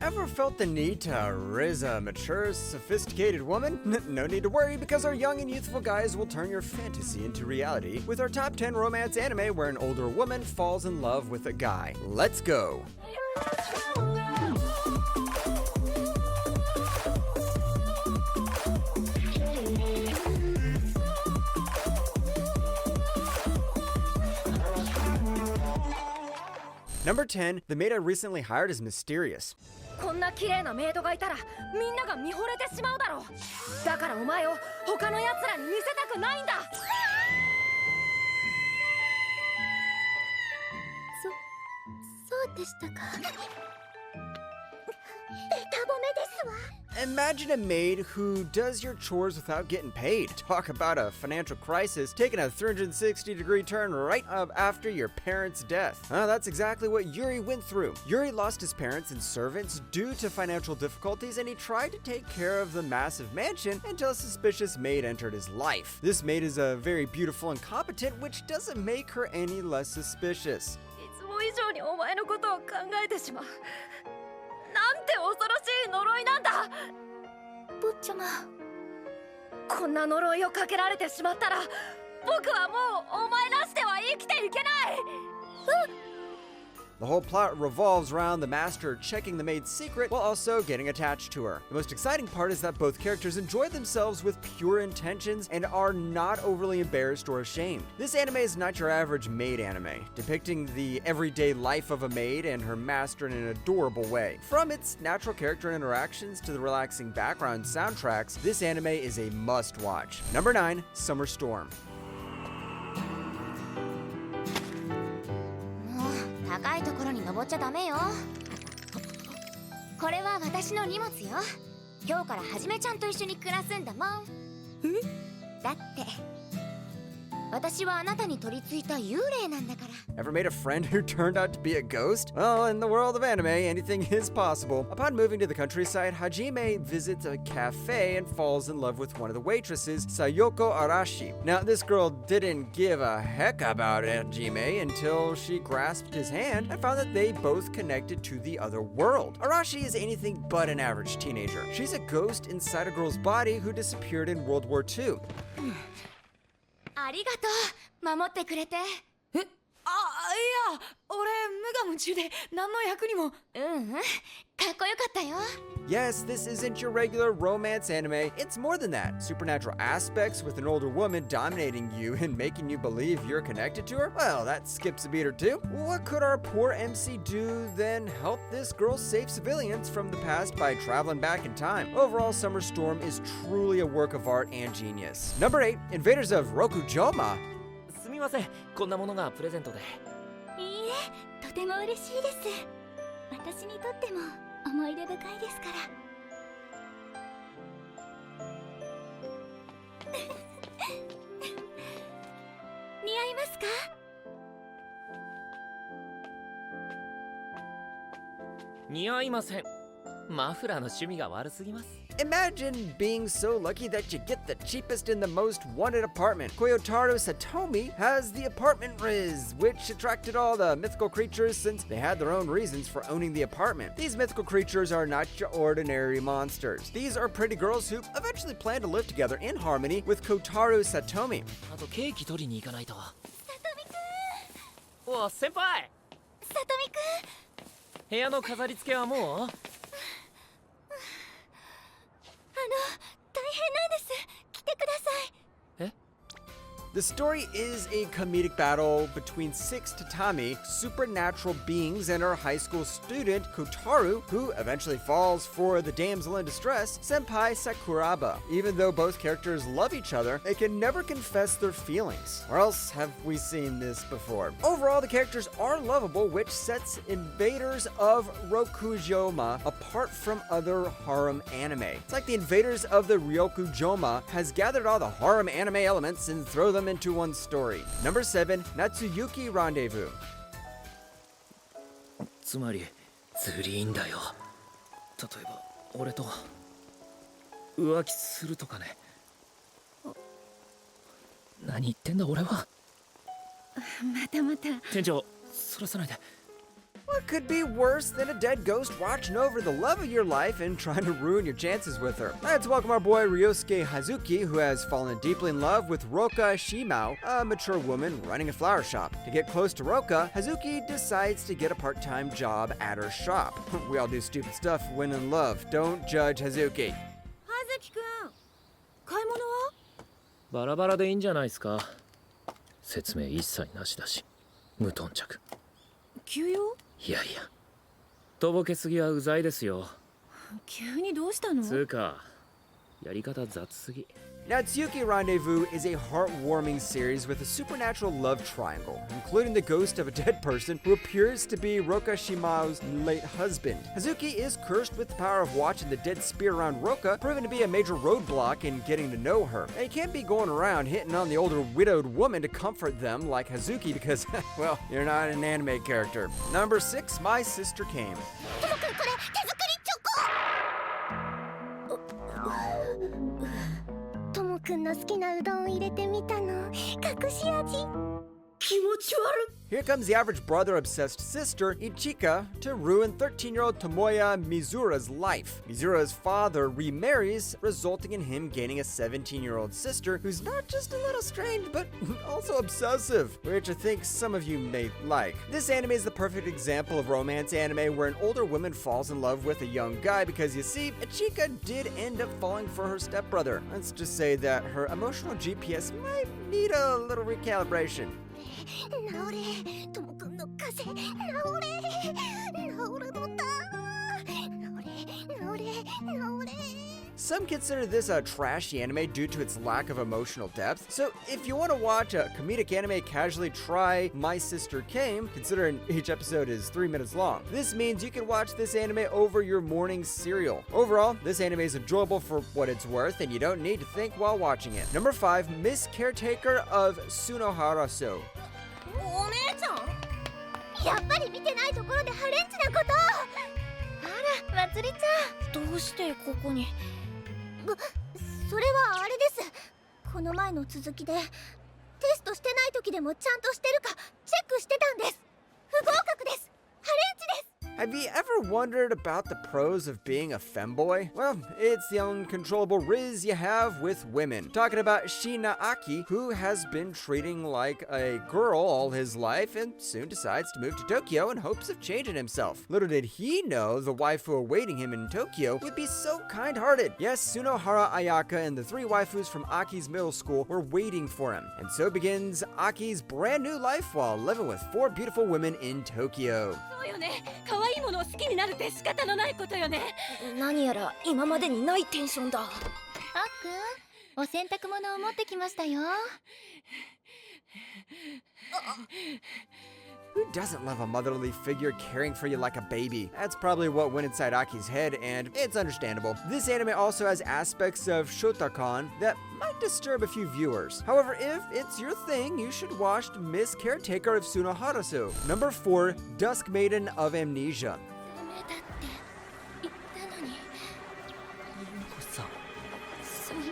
Ever felt the need to rizz a mature, sophisticated woman? No need to worry, because our young and youthful guys will turn your fantasy into reality with our top 10 romance anime where an older woman falls in love with a guy. Let's go! Number 10, the maid I recently hired is mysterious. こんな綺麗なメイドがいたらみんなが見惚れてしまうだろう。だからお前を他の奴らに見せたくないんだ。そうでしたか。ベタ褒めですわ。Imagine a maid who does your chores without getting paid. Talk about a financial crisis taking a 360-degree turn right up after your parents' death. That's exactly what Yuri went through. Yuri lost his parents and servants due to financial difficulties, and he tried to take care of the massive mansion until a suspicious maid entered his life. This maid is very beautiful and competent, which doesn't make her any less suspicious. いつも以上にお前のことを考えてしまう。なんて恐ろしい呪いなんだ。坊ちゃま。こんな呪いをかけられてしまったら僕はもうお前なしでは生きていけない。The whole plot revolves around the master checking the maid's secret while also getting attached to her. The most exciting part is that both characters enjoy themselves with pure intentions and are not overly embarrassed or ashamed. This anime is not your average maid anime, depicting the everyday life of a maid and her master in an adorable way. From its natural character interactions to the relaxing background soundtracks, this anime is a must-watch. Number 9, Summer Storm. 高いところに登っちゃダメよ。これは私の荷物よ。今日からはじめちゃんと一緒に暮らすんだもん。だって私はあなたに取り付いた幽霊なんだから。 Ever made a friend who turned out to be a ghost? Well, in the world of anime, anything is possible. Upon moving to the countryside, Hajime visits a cafe and falls in love with one of the waitresses, Sayoko Arashi. Now, this girl didn't give a heck about Hajime until she grasped his hand and found that they both connected to the other world. Arashi is anything but an average teenager. She's a ghost inside a girl's body who disappeared in World War II. ありがとう、守ってくれて。いや、俺無我夢中で何の役にも。かっこよかったよ。 Yes, this isn't your regular romance anime. It's more than that. Supernatural aspects with an older woman dominating you and making you believe you're connected to her? Well, that skips a beat or two. What could our poor MC do then help this girl save civilians from the past by traveling back in time? Overall, Summer Storm is truly a work of art and genius. Number 8, Invaders of Rokujoma. すみません、こんなものがプレゼントで。いいえ、とても嬉しいです。私にとっても思い出深いですから。似合いますか？似合いません。マフラーの趣味が悪すぎます。 Imagine being so lucky that you get the cheapest and the most wanted apartment. Koyotaro Satomi has the apartment rizz, which attracted all the mythical creatures since they had their own reasons for owning the apartment. These mythical creatures are not your ordinary monsters. These are pretty girls who eventually plan to live together in harmony with Kotaro Satomi. あとケーキ取りに行かないと。さとみくん。お、先輩。さとみくん。部屋の飾り付けはもう？大変なんです。来てください。 The story is a comedic battle between 6 tatami, supernatural beings, and our high school student, Kotaru, who eventually falls for the damsel in distress, Senpai Sakuraba. Even though both characters love each other, they can never confess their feelings. Or else have we seen this before? Overall, the characters are lovable, which sets Invaders of Rokujoma apart from other harem anime. It's like the Invaders of the Ryokujoma has gathered all the harem anime elements and throw them into one story. Number 7, Natsuyuki Rendezvous. つまりずりーんだよ。例えば俺と浮気するとかね。何言ってんだ俺は。またまた。店長、そらさないで。What could be worse than a dead ghost watching over the love of your life and trying to ruin your chances with her? Let's welcome our boy Ryosuke Hazuki, who has fallen deeply in love with Roka Shimao, a mature woman running a flower shop. To get close to Roka, Hazuki decides to get a part-time job at her shop. We all do stupid stuff when in love. Don't judge Hazuki. 葉月くん買い物はバラバラでいいんじゃないですか。説明一切なしだし、無頓着。急用いやいや、とぼけすぎはうざいですよ。急にどうしたのつうか、やり方雑すぎ。Natsuki Rendezvous is a heartwarming series with a supernatural love triangle, including the ghost of a dead person who appears to be Roka Shimao's late husband. Hazuki is cursed with the power of watching the dead spear around Roka, proving to be a major roadblock in getting to know her. And he can't be going around hitting on the older widowed woman to comfort them like Hazuki because, well, you're not an anime character. Number 6, My Sister Came. ともくんこれ手作りチョコともくんの好きなうどん入れてみたの隠し味気持ち悪 Here comes the average brother-obsessed sister, Ichika, to ruin 13-year-old Tomoya Mizura's life. Mizura's father remarries, resulting in him gaining a 17-year-old sister who's not just a little strange, but also obsessive, which I think some of you may like. This anime is the perfect example of romance anime where an older woman falls in love with a young guy because, you see, Ichika did end up falling for her stepbrother. Let's just say that her emotional GPS might need a little recalibration. 治れともくんの風治れ治るのだ治れ Some consider this a trashy anime due to its lack of emotional depth, so if you want to watch a comedic anime casually, try My Sister Came, considering each episode is 3 minutes long. This means you can watch this anime over your morning cereal. Overall, this anime is enjoyable for what it's worth, and you don't need to think while watching it. Number 5, Miss Caretaker of Sunohara So. お姉ちゃんやっぱり見てないところでハレンチなことあらまつりちゃんどうしてここにそれはあれですこの前の続きでテストしてない時でもちゃんとしてるかチェックしてたんです不合格ですハレンチです Have you ever wondered about the pros of being a femboy? Well, it's the uncontrollable rizz you have with women. Talking about Shina Aki, who has been treating like a girl all his life and soon decides to move to Tokyo in hopes of changing himself. Little did he know the waifu awaiting him in Tokyo would be so kind-hearted. Yes, Sunohara Ayaka and the 3 waifus from Aki's middle school were waiting for him. And so begins Aki's brand new life while living with 4 beautiful women in Tokyo. そうよね可愛いものを好きになるって仕方のないことよね何やら今までにないテンションだあっくんお洗濯物を持ってきましたよ Who doesn't love a motherly figure caring for you like a baby? That's probably what went inside Aki's head, and it's understandable. This anime also has aspects of Shotakan that might disturb a few viewers. However, if it's your thing, you should watch Miss Caretaker of Sunoharasu. Number 4, Dusk Maiden of Amnesia. ダメだって言ったのにさそんな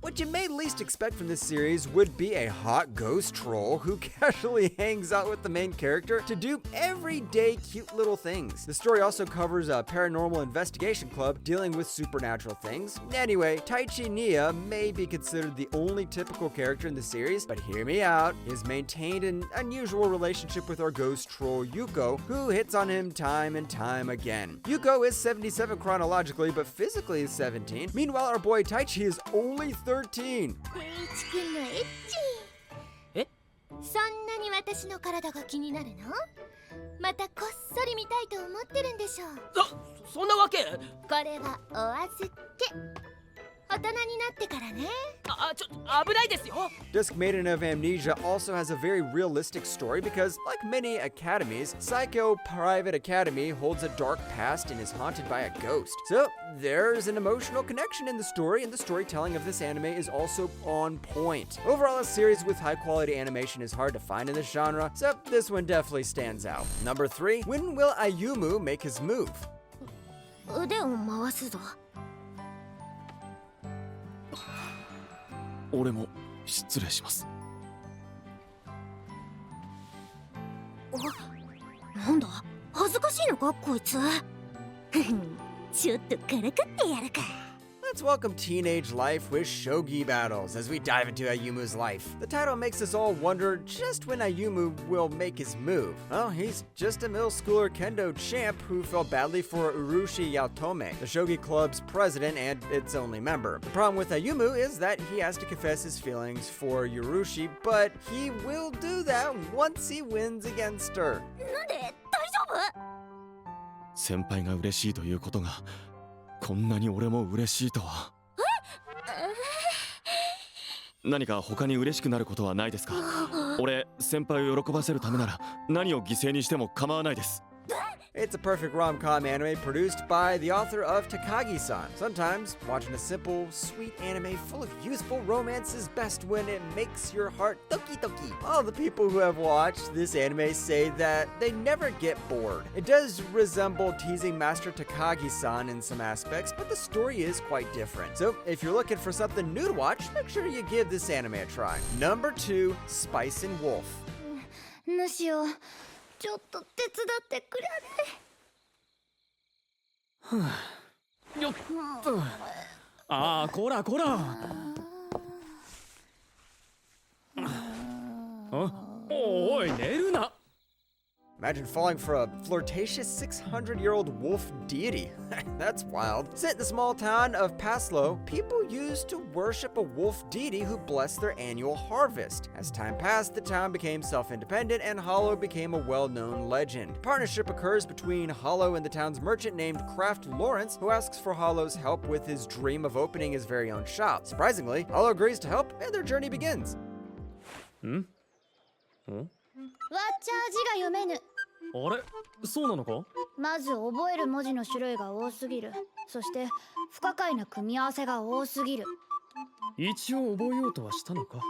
What you may least expect from this series would be a hot ghost troll who casually hangs out with the main character to do everyday cute little things. The story also covers a paranormal investigation club dealing with supernatural things. Anyway, Taichi Nia may be considered the only typical character in the series, but hear me out. He has maintained an unusual relationship with our ghost troll Yuko, who hits on him time and time again. Yuko is 77 chronologically, but physically is 17. Meanwhile, our boy Taichi is only 13. イチくんのエッチえそんなに私の体が気になるのまたこっそり見たいと思ってるんでしょそんなわけこれはお預け大人になってからね危ないですよ Dusk Maiden of Amnesia also has a very realistic story because, like many academies, Psycho Private Academy holds a dark past and is haunted by a ghost. So, there's an emotional connection in the story, and the storytelling of this anime is also on point. Overall, a series with high-quality animation is hard to find in this genre, so this one definitely stands out. Number 3, when will Ayumu make his move? 腕を回すぞ俺も失礼します。なんだ恥ずかしいのかこいつ。ちょっとからかってやるか。 Let's welcome teenage life with shogi battles as we dive into Ayumu's life. The title makes us all wonder just when Ayumu will make his move. Well, he's just a middle schooler kendo champ who fell badly for Urushi Yaotome, the shogi club's president and its only member. The problem with Ayumu is that he has to confess his feelings for Urushi, but he will do that once he wins against her. なんで大丈夫？先輩が嬉しいということがこんなに俺も嬉しいとは。何か他に嬉しくなることはないですか？俺先輩を喜ばせるためなら何を犠牲にしても構わないです。 It's a perfect rom-com anime produced by the author of Takagi-san. Sometimes, watching a simple, sweet anime full of youthful romance is best when it makes your heart doki-doki. All the people who have watched this anime say that they never get bored. It does resemble teasing Master Takagi-san in some aspects, but the story is quite different. So, if you're looking for something new to watch, make sure you give this anime a try. Number 2, Spice and Wolf. 主よちょっと手伝ってくれ。よっと。ああ、こらこら。おい、寝るな。 Imagine falling for a flirtatious 600-year-old wolf deity. That's wild. Set in the small town of Paslo, people used to worship a wolf deity who blessed their annual harvest. As time passed, the town became self-independent and Hollow became a well-known legend. Partnership occurs between Hollow and the town's merchant named Kraft Lawrence, who asks for Hollow's help with his dream of opening his very own shop. Surprisingly, Hollow agrees to help and their journey begins. わっちゃ字が読めぬ。あれ、そうなのか？まず覚える文字の種類が多すぎる。そして不可解な組み合わせが多すぎる。一応覚えようとはしたのか？じゃが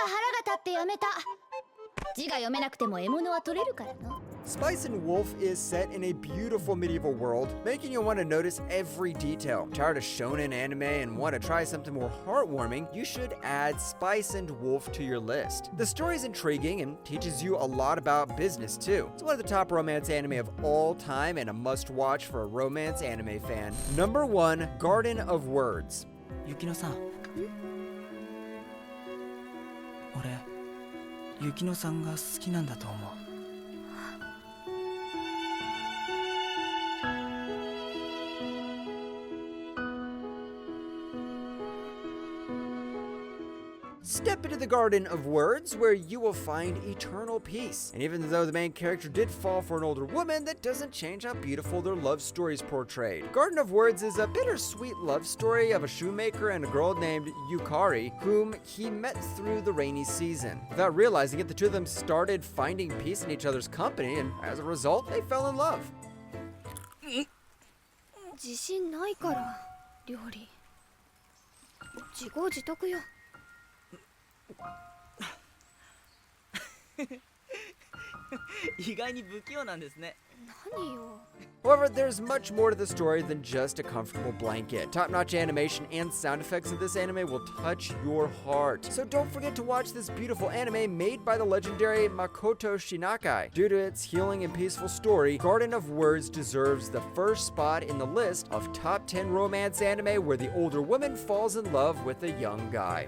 腹が立ってやめた。字が読めなくても獲物は取れるからな。 Spice and Wolf is set in a beautiful medieval world, making you want to notice every detail. Tired of shonen anime and want to try something more heartwarming, you should add Spice and Wolf to your list. The story is intriguing and teaches you a lot about business too. It's one of the top romance anime of all time and a must-watch for a romance anime fan. Number 1, Garden of Words. 雪乃さん、俺雪乃さんが好きなんだと思う。 Step into the Garden of Words, where you will find eternal peace. And even though the main character did fall for an older woman, that doesn't change how beautiful their love story is portrayed. Garden of Words is a bittersweet love story of a shoemaker and a girl named Yukari, whom he met through the rainy season. Without realizing it, the two of them started finding peace in each other's company, and as a result, they fell in love. 自信ないから料理自業自得よ。意外に不器用なんですね。何よ。 However, there's much more to the story than just a comfortable blanket. Top-notch animation and sound effects of this anime will touch your heart. So don't forget to watch this beautiful anime made by the legendary Makoto Shinkai. Due to its healing and peaceful story, Garden of Words deserves the first spot in the list of top 10 romance anime where the older woman falls in love with the young guy.